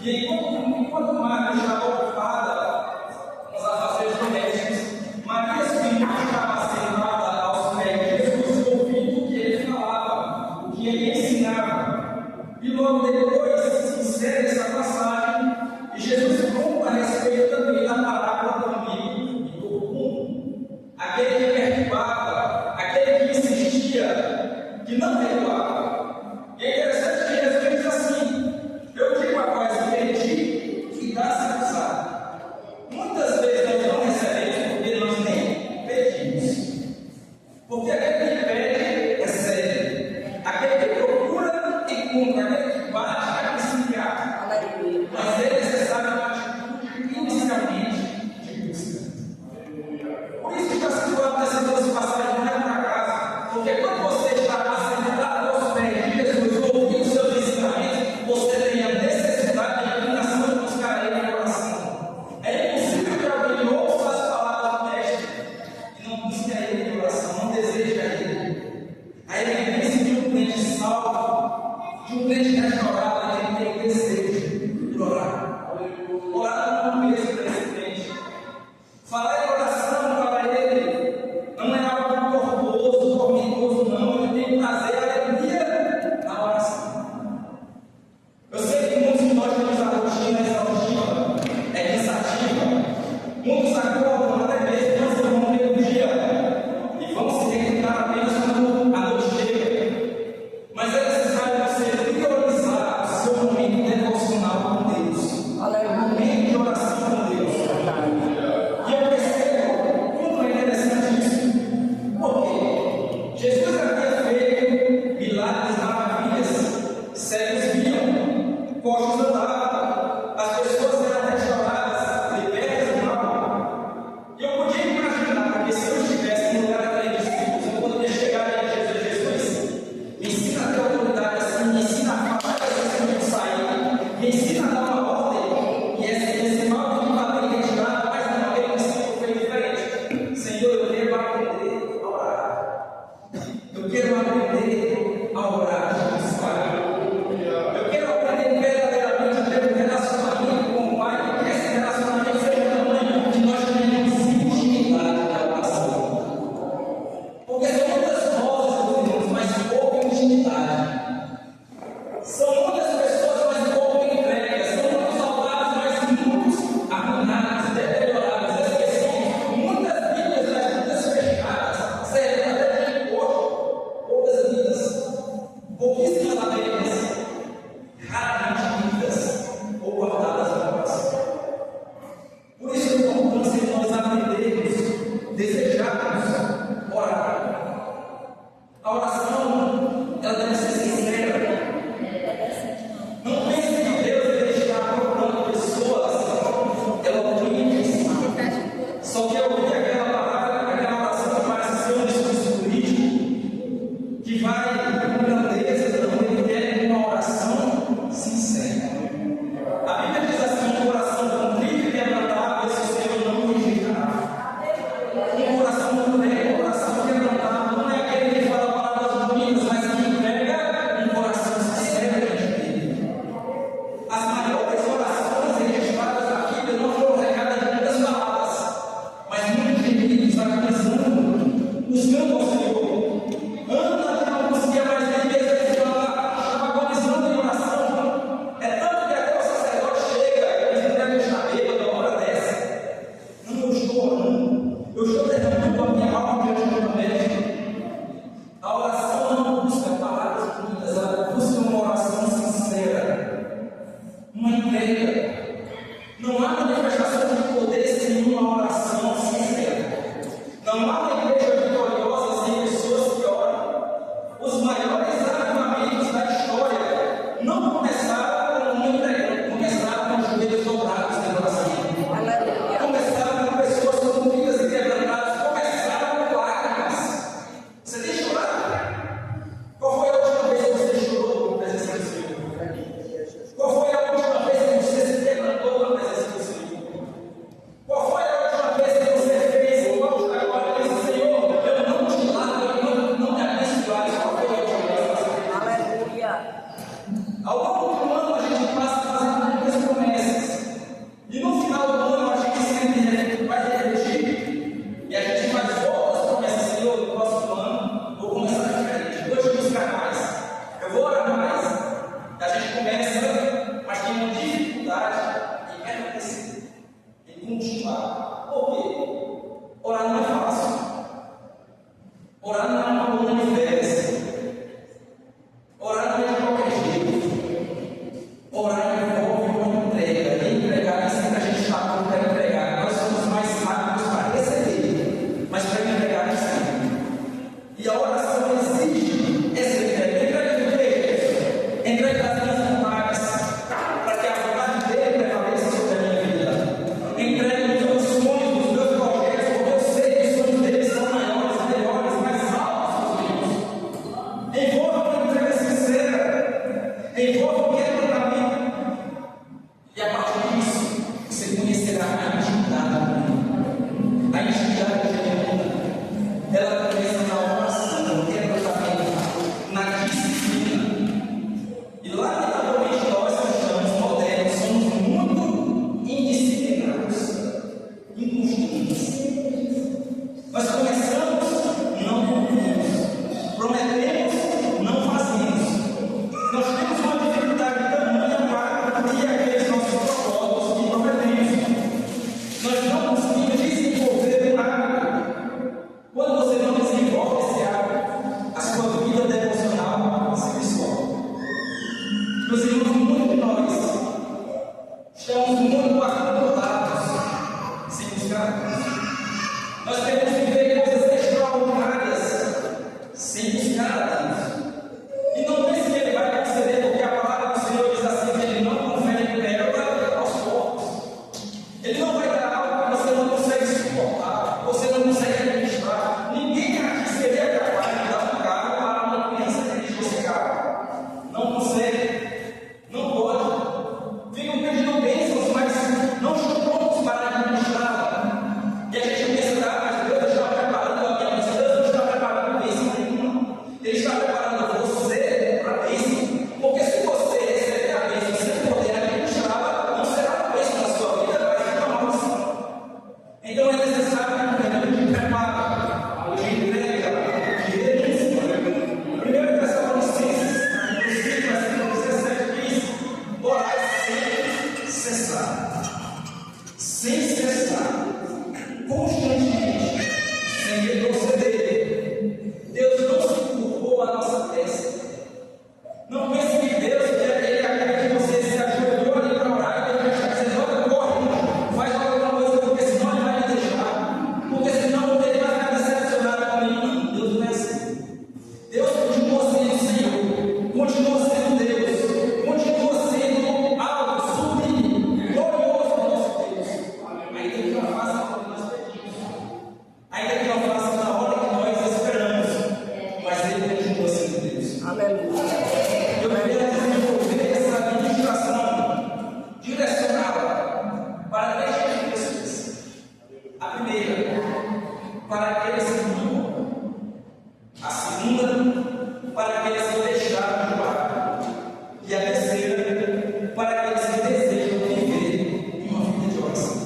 E enquanto Marta estava ocupada com os afazeres domésticos, Entregue os meus sonhos, os meus projetos, porque eu sei que os sonhos deles são maiores, melhores, mais altos. Nós queremos viver coisas extraordinárias sem buscar a Deus. E não pense que Ele vai conceder, porque a palavra do Senhor diz assim: que Ele não confere pérola aos porcos. Ele não vai dar algo que você não consegue suportar, você não consegue administrar. Ninguém aqui seria capaz de dar um carro para uma criança que dirige esse carro. Não consegue, não pode. Ficam pedindo bênçãos, mas não estão prontos para administrá-la. E a gente pensa: mas Deus está preparando a minha bênção. Deus não está preparando bênção nenhuma. Ele está preparando você para a bênção. Porque se você receber a bênção sem poder administrá-la, não será uma bênção na sua vida, vai ser uma maldição. Então é necessário um período de preparo, de entrega, de renúncia. 1 Tessalonicenses, capítulo 5, versículo 17 diz: orai sem cessar. Sem cessar. Constantemente. Sem retroceder. Deus não se curvou a nossa testa. Não pense que Deus quer que você se ajoelhou ali para orar e Ele está dizendo: olha, corre, faz alguma coisa, porque senão Ele vai me deixar. Porque senão Ele vai ficar decepcionado comigo. Não, Deus não é assim. Deus continua sendo Senhor, continua sendo Deus, continua sendo algo sublime, glorioso no nosso Deus. Ainda que não faça o que nós pedimos, ainda que não faça na hora que nós esperamos, mas Ele continua sendo Deus. Aleluia. Eu queria desenvolver essa ministração direcionada para 10 tipos de pessoas. A primeira, para aqueles que não oram. A segunda, para aqueles que deixaram de orar. E a terceira, para aqueles que desejam viver uma vida de oração.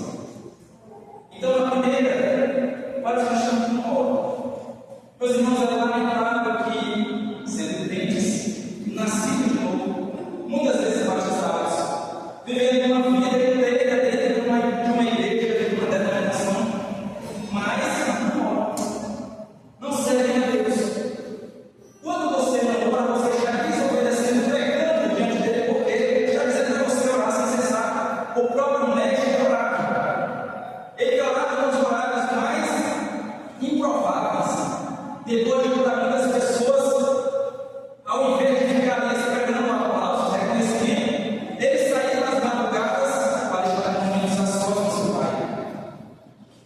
Então, a primeira, para os cristãos que não oram. Meus irmãos, é lamentável que, sendo crentes, nascidos de novo, muitas vezes batizados, vivendo uma vida inteira dentro de uma igreja, dentro de uma denominação, mas não oram, não servem a Deus. Quando você não ora, você está desobedecendo, pecando diante dele, porque está dizendo para você orar sem cessar. O próprio mestre orava. Ele orava nos horários mais improváveis. Depois de curar muitas pessoas, ao invés de ficar ali esperando um aplauso, reconhecimento, ele saía nas madrugadas para estar com os a sós com seu Pai.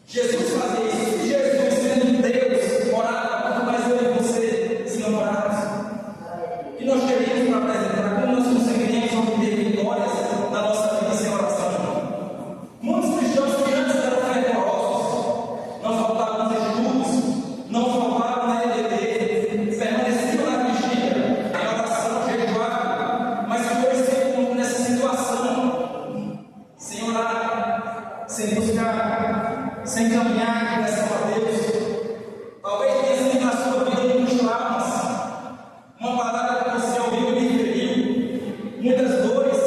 Jesus fazia isso. Se Jesus, sendo Deus, orava, quanto mais eu e você, se não orarmos, que nós teríamos para apresentar, como nós conseguiríamos obter vitórias na nossa vida sem oração? Muitos cristãos que antes eram fervorosos, não faltavam nos estudos, não faltavam na EBD, permaneciam na vigília, em oração, jejuavam, mas que hoje se encontram nessa situação, sem orar, sem buscar, sem caminhar em direção a Deus. Talvez tenha sido na sua vida muitos traumas, uma palavra que você ouviu e me feriu, muitas dores,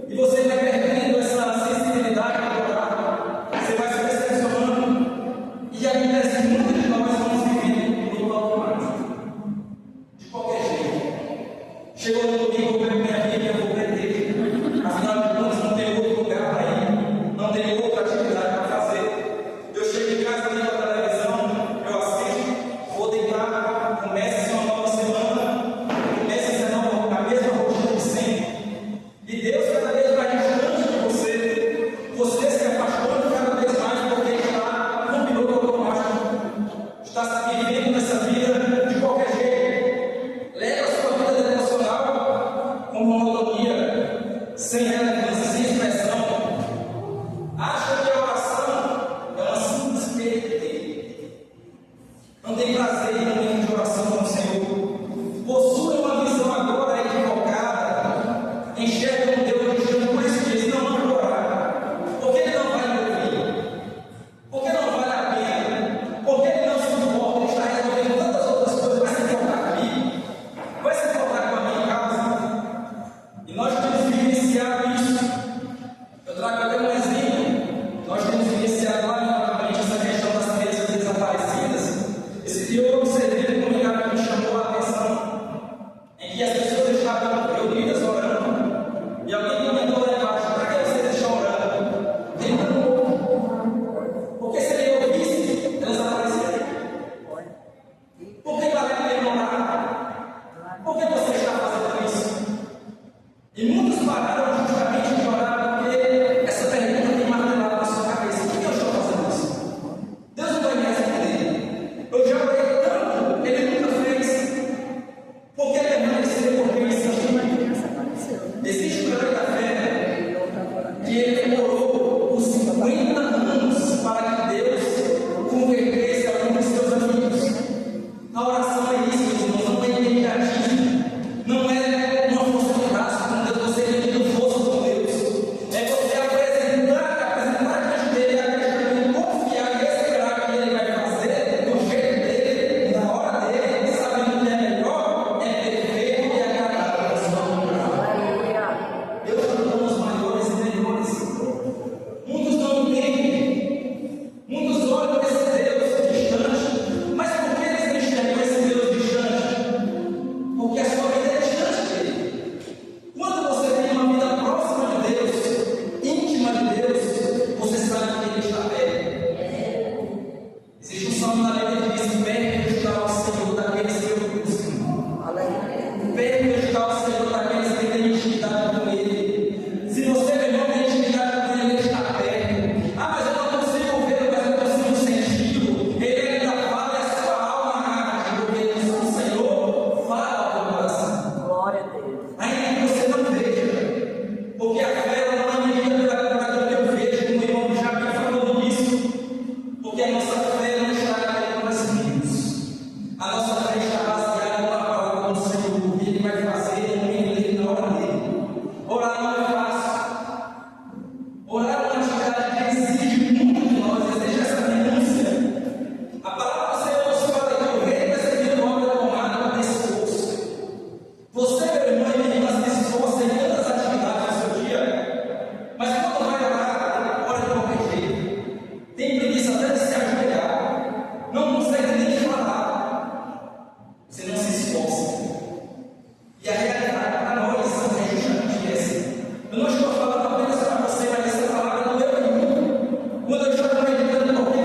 e você vai perdendo essa sensibilidade para orar, você vai se decepcionando, e a Bíblia diz que muitos de nós vamos vivendo no automático, de qualquer jeito. Chegou no domingo, eu pego minha Bíblia, eu vou prender, afinal de contas não tem outro lugar para ir, não tem outra atividade para fazer. Eu porque a nossa fé não está em obras mínimas. A nossa fé está baseada na palavra do Senhor, que Ele vai fazer no momento dele, na hora dele. Orar não é fácil. Orar é uma atividade que exige muito de nós, exige essa renúncia. A palavra do Senhor nos fala que o rei vai ser de obra tomada com esforço. Você, meu irmão e minha irmã, se esforça em tantas atividades no seu dia, mas quando vai orar, ora de qualquer jeito. Tem preguiça até de se ajoelhar, não consegue nem falar. Você não se esforça. E a realidade para nós é justamente essa. Eu não estou falando apenas para você, mas essa palavra não é em mim. Quando eu estava meditando, porque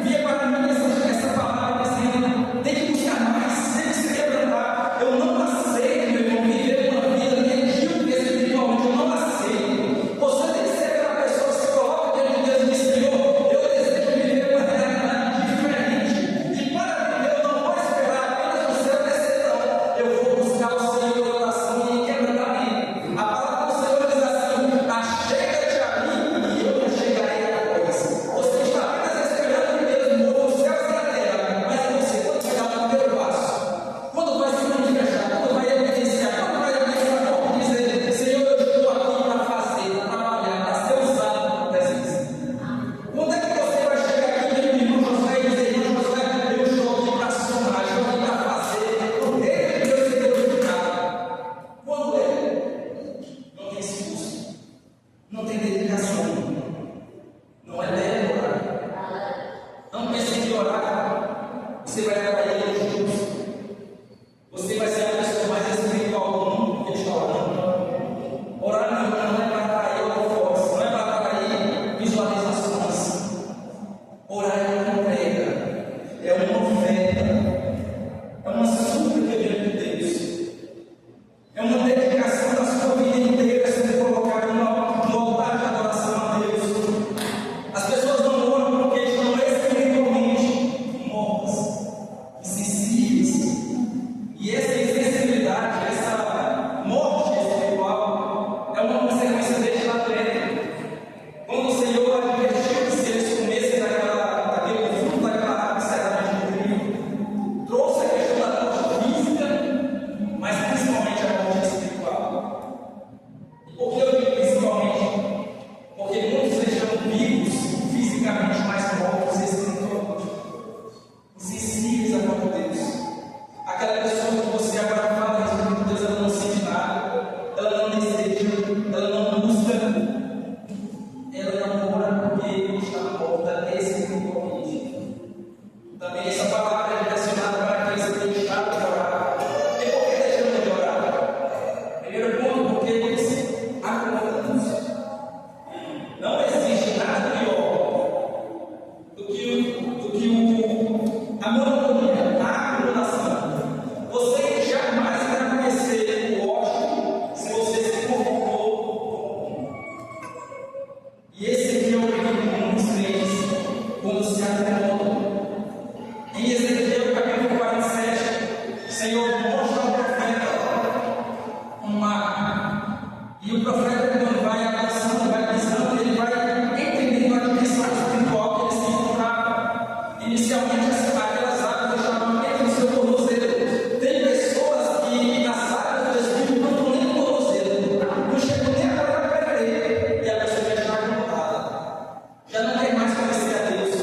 via para mim essa palavra dizendo: tem que buscar mais, tem que se quebrantar. Eu não aceito, meu irmão, viver uma vida medíocre espiritualmente. Eu não aceito. Você tem que ser aquela pessoa que se coloca diante de Deus e diz: Senhor, eu desejo viver uma realidade diferente. E para viver, eu não vou esperar apenas o céu descer, não. Eu vou buscar o Senhor em oração e em quebrantamento. A palavra do Senhor diz assim: achega-te a mim e eu me chegarei a vós. Você está apenas esperando que Deus mova os céus e a terra, mas você, quando chegar no primeiro passo, quando vai se manifestar, quando vai evidenciar, quando vai abrir essa porta e dizer: Senhor, eu estou aqui para fazer, para trabalhar, para ser usado por presença. Quando é que você vai chegar aqui, meu irmão Josué, e dizer: Irmão Josué, eu estou aqui para somar, estou aqui para fazer, o reino de Deus ser glorificado? Quando é? Não tem esforço, não tem dedicação, não é belo orar. Não pense que orar você vai trabalhar elogios, você vai ser a pessoa mais espiritual do mundo que está orando. Orar não é para atrair holofotes, não é para atrair visualizações. Orar é uma entrega, é uma oferta, é uma súplica diante de Deus, é uma dedicação da sua vida inteira sendo colocada no altar de adoração a Deus. As pessoas não oram porque estão espiritualmente mortas, insensíveis. E essa insensibilidade, essa morte espiritual, é uma consequência deste latente. Quando o Senhor advertiu que se eles comessem daquele fruto daquela árvore certamente morreriam, trouxe a questão da morte física, mas principalmente a morte espiritual. Por que eu digo principalmente? Porque muitos estão vivos fisicamente, mas mortos espiritualmente, insensíveis à voz de Deus. Aquela pessoa que você agora fala a respeito de Deus, ela não sente nada, ela não deseja, ela não busca, ela não ora porque está morta espiritualmente. Também essa palavra é direcionada para aqueles que têm deixado de orar. E por que deixamos de orar? Primeiro ponto, porque eles acomodam-se. Não existe nada pior do que a monotonia, a acumulação. Você jamais vai conhecer o ódio se você se conformou. E esse aqui é o perigo de muitos crentes quando se acomodam. Em Ezequiel capítulo 47, o Senhor mostra ao profeta um mapa. E o profeta, quando vai avançando, vai pisando, ele vai entendendo a dimensão espiritual que ele se encontrava. Inicialmente, aquelas águas estavam dentro do seu tornozelo. Tem pessoas que as águas do Espírito não estão nem no tornozelo, não chegam nem a para perder, e a pessoa já está acomodada. Já não quer mais conhecer a Deus,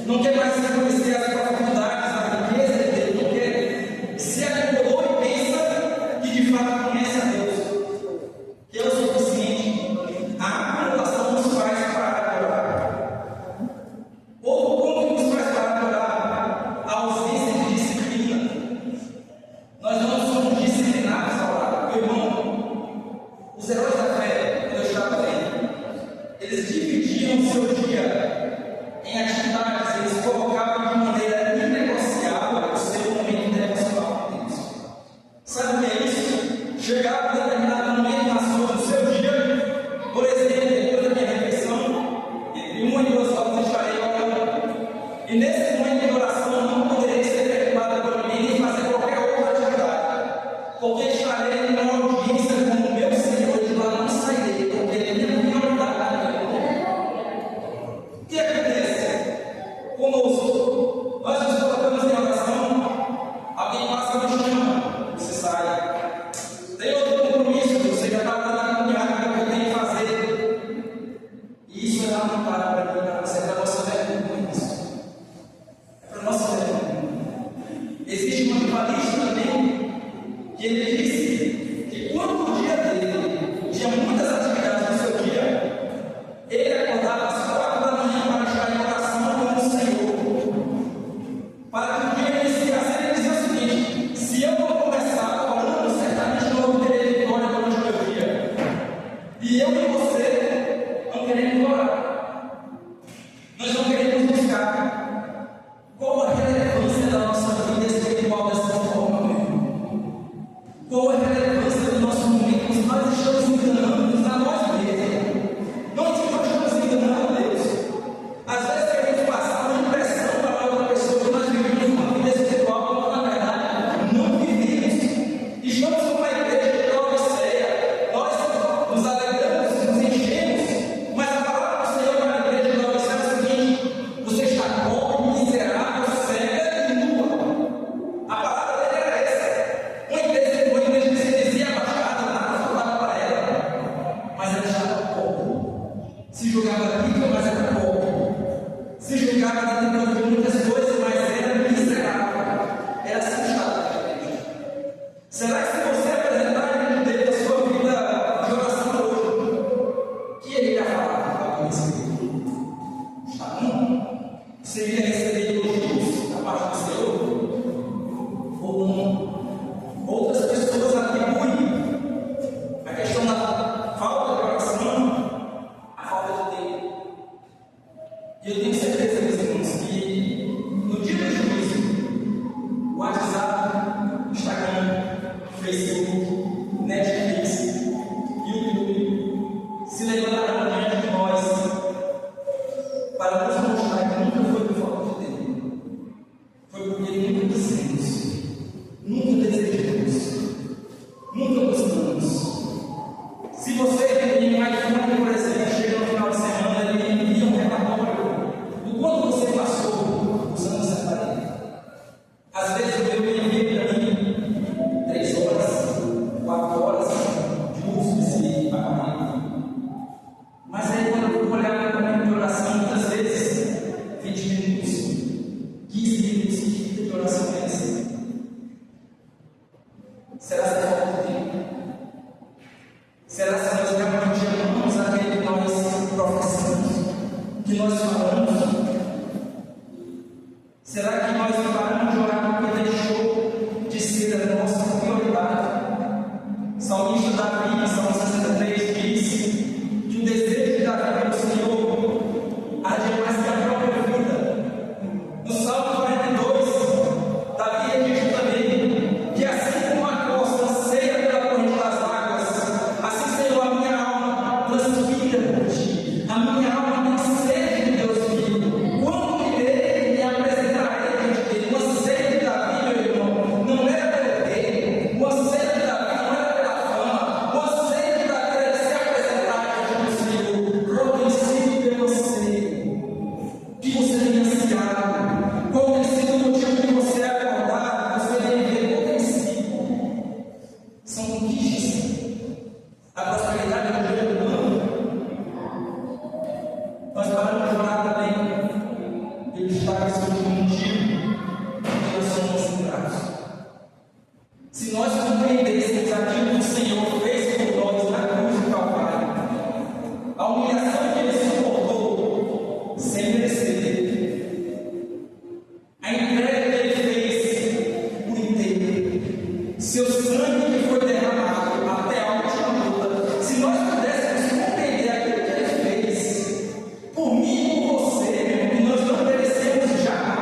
não quer mais conhecer as profundidades, a riqueza de Deus, não quer. Se acomodou e pensa que de fato conhece a Deus, que é o suficiente. A acumulação nos faz parar de orar. Outro ponto que nos faz parar de orar: a ausência de disciplina. Nós não somos disciplinados a orar. Meu irmão, os heróis da fé, quando eu estava lendo, eles dividiam o seu dia em atividades, eles colocavam de maneira inegociável o seu momento devocional com Deus. Sabe o que é isso? Chegava a determinado momento no seu dia, por exemplo, depois da minha refeição, entre 1 e 2 horas estarei orando. E nesse momento de oração não poderei ser perturbado por mim nem fazer qualquer outra atividade, porque estarei em uma audiência com o meu Senhor, e de lá não sairei, porque Ele é minha prioridade. O que acontece? conosco. Nós nos colocamos em oração, alguém passa e nos chama, você sai. Tem outro compromisso, você já está dando a caminhada que eu tenho que fazer. E isso é lamentável para mim, para você, é para nossa vergonha. É para nossa vergonha. Existe uma rivalista também, que ele disse que quando o dia dele tinha muitas atividades no seu dia, ele acordava às 4 da manhã para estar em oração com o Senhor. Para que o dia iniciasse, ele dizia o seguinte: se eu vou começar orando, certamente não vou ter vitória durante o meu dia. E eu e você não queremos orar. Nós não queremos buscar. Qual a relevância da nossa vida espiritual dessa forma mesmo? Qual a relevância do nosso momento? Se nós estamos enganando a nós mesmos. Não estamos enganando a Deus. Às vezes queremos passar uma impressão para outra pessoa que nós vivemos uma vida espiritual, quando na verdade não vivemos. Estamos numa igreja de Laodiceia. Nós nos alegramos, nos enchemos, mas a palavra do Senhor para a igreja de Laodiceia é o seguinte: você está pobre, miserável, cega e nua. A palavra dele era essa. Uma igreja que se dizia abaixada, nada falava para ela, mas ela estava pobre. Se julgava rica, mas era pobre. Se julgava tentando de muitas coisas, mas era miserável. Era assim que estava a igreja. Será que se você apresentar diante dele a sua vida de oração hoje, que ele ia falar para você? Está bom? Você iria receber elogios da parte do Senhor? Ou não? Outras pessoas atribuem a questão da falta de oração à falta de tempo. E eu tenho certeza, meus irmãos, que no dia do juízo, WhatsApp, Instagram, Facebook, Netflix, YouTube se levantarão diante de nós para nos mostrar que nunca foi por falta de tempo. Foi porque nunca quisemos, nunca desejamos, nunca buscamos. Se você tem um iPhone, por exemplo, chega no final de semana e ele envia um relatório do quanto você passou usando essa aparelho. Às vezes o meu envia para mim 3 horas, 4 horas de uso desse aparelho. Mas aí quando eu vou olhar para a minha oração, muitas vezes 20 minutos, 15 minutos, que tipo de oração é essa? Será que é falta de tempo? Será que nós realmente amamos aquele que nós professamos, que nós falamos? Será que nós paramos de orar porque deixou de ser a nossa prioridade? Salmista Davi, Salmo 63, diz que o desejo de Davi pelo Senhor arde mais que a própria vida. No Salmo 42, Davi diz também que assim como a costa anseia pela corrente das águas, assim, Senhor, a minha alma transpira por ti. A minha alma tem sede de Deus vivo. Quando me ver, me apresentarei diante dele. Uma sede de Davi, meu irmão, não era pelo rei. Uma sede de Davi não era pela fama. Uma sede de Davi era de se apresentar diante do Senhor. Qual tem sido pelo Senhor que você tem ansiado? Qual tem sido o motivo de você acordar? Você tem ver qual tem sido? São conquistas. A prosperidade do dia do ano. Nós paramos de orar também. Ele está esse último motivo que nós somos gratos. Se nós compreendêssemos aquilo que o Senhor fez por nós na cruz do Calvário, a humilhação que ele suportou sem merecer, a entrega que ele fez por inteiro, seu sangue que foi derramado até a última gota. Se nós pudéssemos compreender aquilo que ele fez por mim e por você, que nós não merecemos jamais.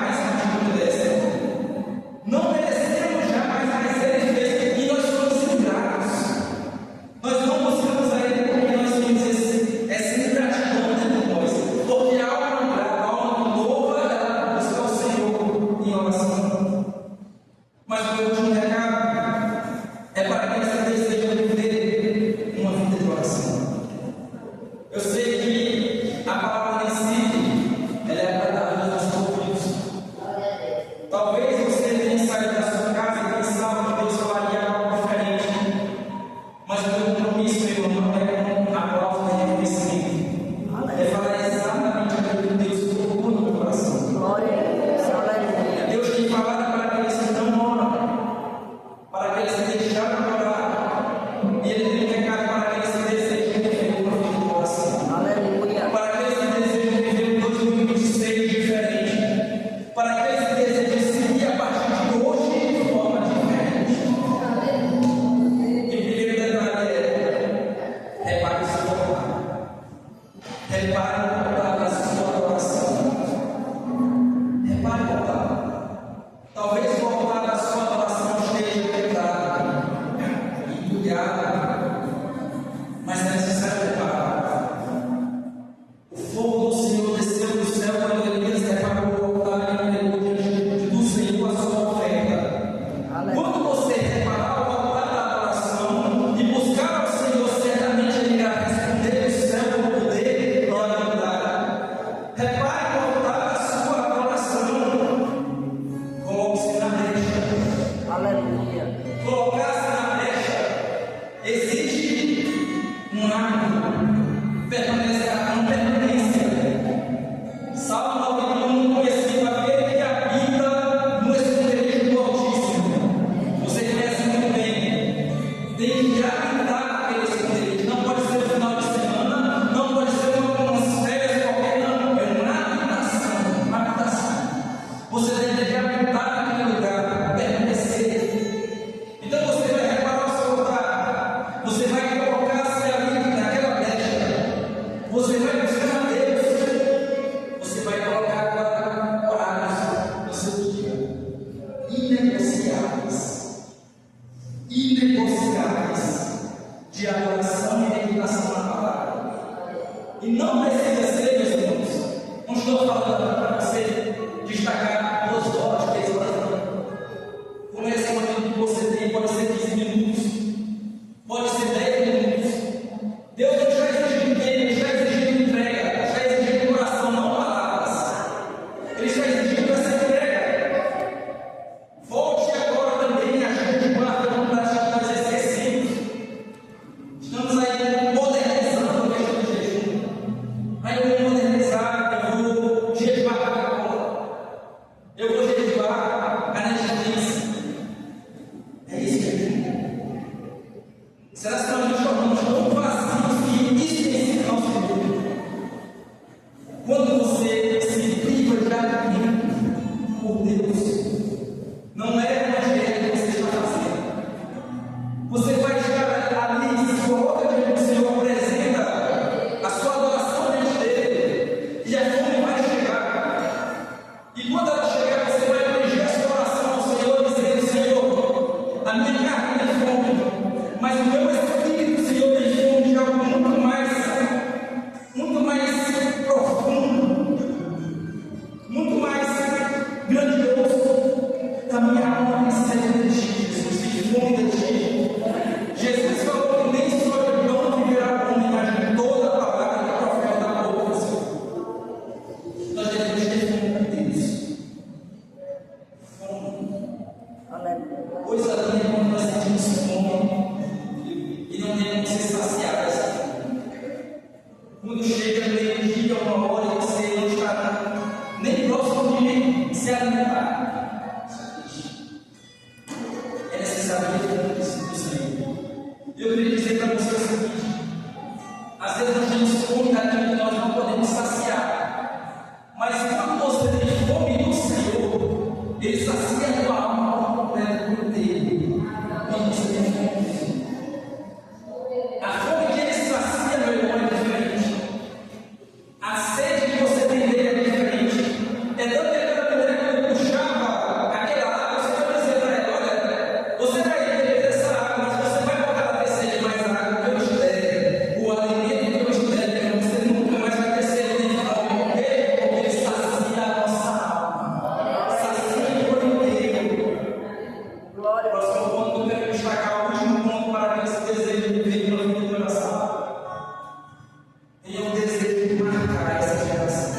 Deus. Não é evangelho que você está fazendo. Você vai chegar ali, se coloca diante do Senhor, apresenta a sua adoração diante dele, e a fome vai chegar. E quando ela chegar, você vai dirigir a sua oração ao Senhor, dizendo: Senhor, a minha carne tem fome, mas o meu espírito, Senhor, tem fome de algo muito mais profundo, muito mais grandioso. A minha alma tem sede de ti, Jesus, tem fome de ti. Jesus falou que nem só de pão viverá o homem, mas de toda a palavra que profeta da boca do Senhor. Nós devemos ter fome de Deus. Fome. Coisa linda é quando nós sentimos fome e não temos que ser saciados. Quando chega no meio-dia, uma hora, e você não está nem próximo de se alimentar. É necessário ter do Senhor. Eu queria dizer para você o seguinte: às vezes nós temos fome daquilo que nós não podemos saciar, mas quando você tem fome do Senhor, Ele sacia a tua alma por completo por inteiro. Quando você tem fome do Senhor, a fome que Ele sacia, meu irmão, é diferente. A sede que você tem dele é diferente. É tanto que aquela mulher que ele puxava aquela água, você vai dizer para ela: olha, você vai beber dessa água, mas você vai voltar a ter sede mais água que eu te der. O alimento que eu te der, você nunca mais vai ter sede nem fome. Por quê? Porque ele sacia a nossa alma. Sacia por inteiro. Glória. Próximo ponto, eu quero destacar o último ponto para que esse desejo de viver pela vida do coração. Tem um desejo de marcar essa geração.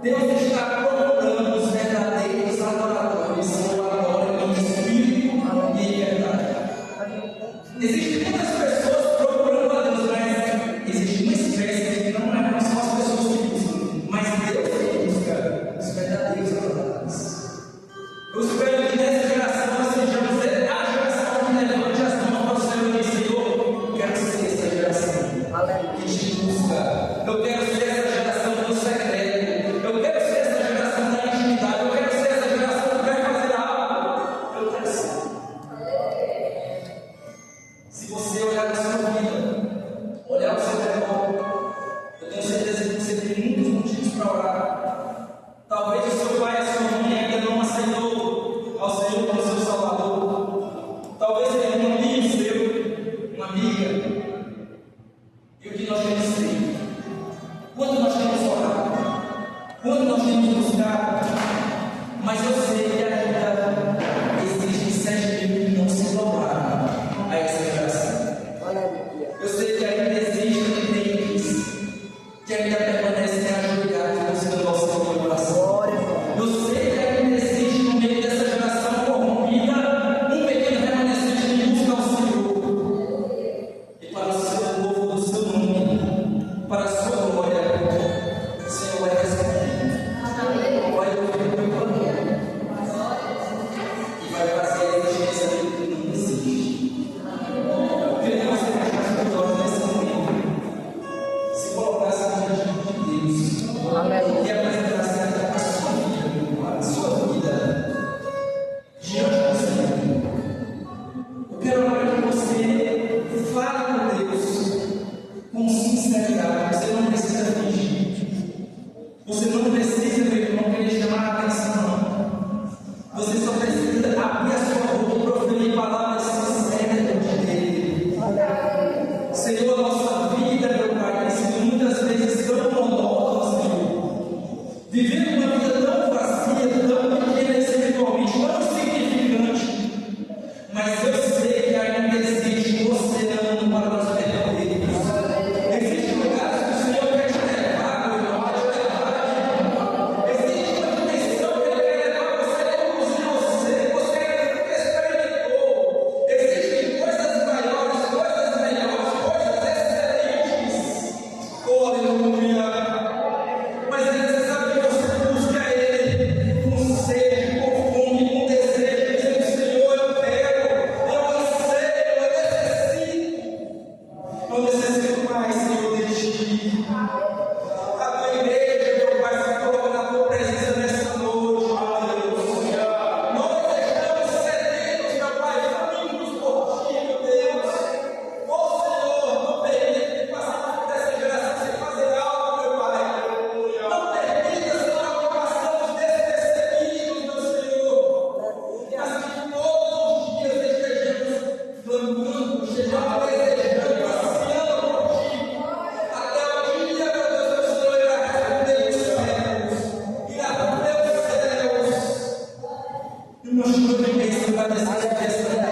Deus está procurando os verdadeiros adoradores, que o adoram em espírito e em verdade. Existem muitas pessoas procurando a Deus, mas existe uma espécie que não são as pessoas que buscam, mas Deus que busca os verdadeiros adoradores. Eu espero que nessa geração nós sejamos a geração que levante as mãos para o Senhor e diz: Senhor, quero ser essa geração que te busca. Eu quero ser essa geração do secreto. Eu quero ser essa geração da intimidade. Eu quero ser essa geração que vai fazer algo. Eu quero ser. Se você olhar na sua vida, olhar ao seu redor, eu tenho certeza que você tem muitos motivos para orar. Talvez o seu pai e a sua mãe ainda não aceitou ao Senhor como seu Salvador. Talvez ele é um amigo seu, uma amiga. E o que nós temos feito? Quando nós temos orado? Quando nós temos buscado? Mas eu sei que ainda existem 7 mil que não se dobraram a essa geração. Eu sei que ainda existem crentes que ainda permanecem ajoelhados buscando ao Senhor de oração. Eu sei que ainda existe no meio dessa geração corrompida um pequeno remanescente que busca ao Senhor. E para o seu povo do seu nome, para a sua glória, o Senhor vai responder. Vai ouvir o meu clamor e vai fazer a existência dele que não existe. Eu queria que você fechasse os olhos nesse momento, se colocasse diante de Deus e apresentasse a sua vida, a sua vida diante do Senhor. Eu quero orar que você fale com Deus com sinceridade. Você não precisa fingir. Você não precisa, meu irmão, querer chamar a atenção. Você só precisa abrir a sua boca e proferir palavras sinceras diante dele. Senhor, a nossa vida, meu Pai, tem sido muitas vezes tão monótona, Senhor. Vivendo uma vida tão vazia, tão pequena espiritualmente, tão insignificante. Mas eu sei que ainda existe um oceano para nós percorrermos. Existem lugares que o Senhor quer te levar, meu irmão, quer te levar. Existe uma dimensão que Ele quer levar você, conduzir você. Você nunca experimentou. Existem coisas maiores, coisas melhores, coisas excelentes. Oh, aleluia. Mas é necessário que você busque uma chuva de bênção para descer essa